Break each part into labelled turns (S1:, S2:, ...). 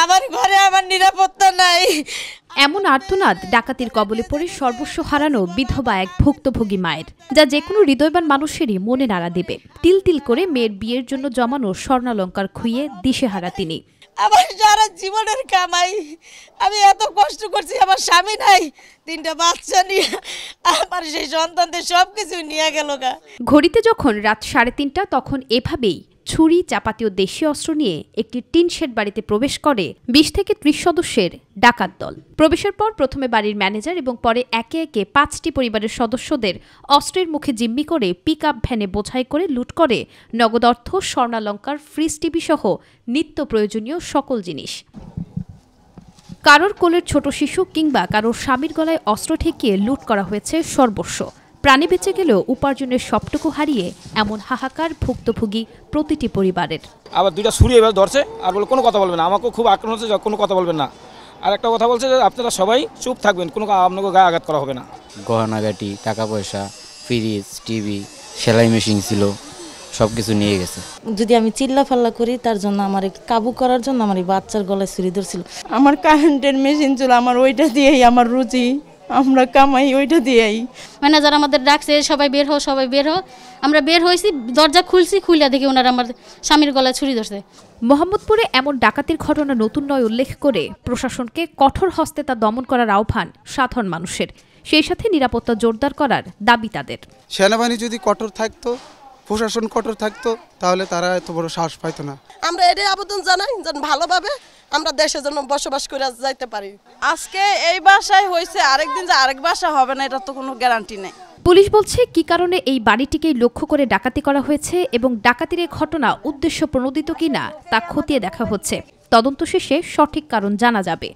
S1: আমার ঘরে আমার নিরাপত্তা নাই।
S2: এমন আর্তনাদ ডাকাতির কবলে পড়ে সর্বস্ব হারানো বিধবা এক ভুক্তভোগী মায়ের, যা যেকোনো হৃদয়বান মানুষেরই মনে নাড়া দেবে। তিল তিল করে মেয়ের বিয়ের জন্য জমানো স্বর্ণালঙ্কার খুইয়ে দিশেহারা তিনি।
S1: আমার সারা জীবনের কামাই, আমি এত কষ্ট করছি, আমার স্বামী নাই, 3টা বাচ্চা নিয়ে আমার সেই সন্তানদের সবকিছু নিয়ে গেল গা।
S2: ঘড়িতে যখন রাত 3:30 তখন এভাবেই ছুরি, চাপাতি ও দেশীয় অস্ত্র নিয়ে একটি টিন শেড বাড়িতে প্রবেশ করে 20 থেকে 30 সদস্যের ডাকাত দল। প্রবেশের পর প্রথমে বাড়ির ম্যানেজার এবং পরে একে একে 5টি পরিবারের সদস্যদের অস্ত্রের মুখে জিম্মি করে পিকআপ ভ্যানে বোঝাই করে লুট করে নগদ অর্থ, স্বর্ণালঙ্কার, ফ্রিজ, টিভি সহ নিত্য প্রয়োজনীয় সকল জিনিস। কারোর কোলের ছোট শিশু কিংবা কারোর স্বামীর গলায় অস্ত্র ঠেকিয়ে লুট করা হয়েছে সর্বস্ব। প্রাণে বেঁচে গেলেও উপার্জনের সবটুকু হারিয়ে এমন হাহাকার ভুক্তভোগী প্রতিটি পরিবারের।
S3: আবার 2টা ছুরি এবার ধরছে আর বলে কোনো কথা বলবেন না। আমাকেও খুব আক্রমণ হচ্ছে, কোনো কথা বলবেন না। আর একটা কথা বলছে যে আপনারা সবাই চুপ থাকবেন, কোনো আপনাকে গায়ে আঘাত করা হবে না।
S4: গহনাগাটি, টাকা পয়সা, ফ্রিজ, টিভি, সেলাই মেশিন ছিল, সব কিছু নিয়ে গেছে।
S5: যদি আমি চিল্লাফাল্লা করি তার জন্য আমার কাবু করার জন্য আমার এই বাচ্চার গলায় ছুরি ধরছিল।
S1: আমার কারেন্টের মেশিন ছিল, আমার ওইটা দিয়েই আমার রুচি, আমরা কামাই ওইটা দিয়েই।
S6: ম্যানেজার আমাদের ডাকছে, সবাই বের হও, সবাই বের হও। আমরা বের হয়েছি, দরজা খুলছি, খুলে দেখি ওনারা আমার স্বামীর গলায় ছুরি ধরছে।
S2: মোহাম্মদপুরে এমন ডাকাতির ঘটনা নতুন নয় উল্লেখ করে প্রশাসনকে কঠোর হস্তে তা দমন করার আহ্বান সাধারণ মানুষের। সেই সাথে নিরাপত্তা জোরদার করার দাবি তাদের।
S7: সেনাবাহিনী যদি কঠোর থাকতো, প্রশাসন কঠোর থাকতো, তাহলে তারা এত বড় সাহস পাইতো না।
S1: আমরা এটাই আবেদন জানাই যেন ভালোভাবে আমরা দেশের জন্য বসবাস করে যাইতে পারি। আজকে এই বাসায় হয়েছে, আরেকদিন যে আরেক বাসা হবে না এটা তো কোনো গ্যারান্টি নেই।
S2: পুলিশ বলছে কি কারণে এই বাড়িটিকেই লক্ষ্য করে ডাকাতি করা হয়েছে এবং ডাকাতির এই ঘটনা উদ্দেশ্য প্রণোদিত কিনা তা খতিয়ে দেখা হচ্ছে। তদন্ত শেষে সঠিক কারণ জানা যাবে।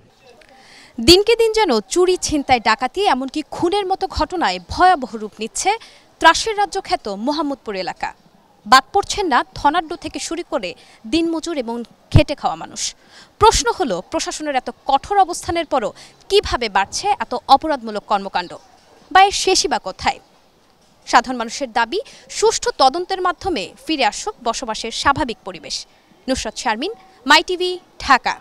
S2: দিনকে দিন যেন চুরি, ছিনতাই, ডাকাতি এমনকি খুনের মতো ঘটনায় ভয়াবহ রূপ নিচ্ছে ত্রাসের রাজ্য খ্যাত মোহাম্মদপুর এলাকা। বাদ পড়ছেন না ধনাঢ্য থেকে শুরু করে দিনমজুর এবং খেটে খাওয়া মানুষ। প্রশ্ন হলো, প্রশাসনের এত কঠোর অবস্থানের পরও কিভাবে বাড়ছে এত অপরাধমূলক কর্মকাণ্ড, বা এর শেষই বা কোথায়? সাধারণ মানুষের দাবি, সুষ্ঠু তদন্তের মাধ্যমে ফিরে আসুক বসবাসের স্বাভাবিক পরিবেশ। নুসরাত শারমিন, মাই টিভি, ঢাকা।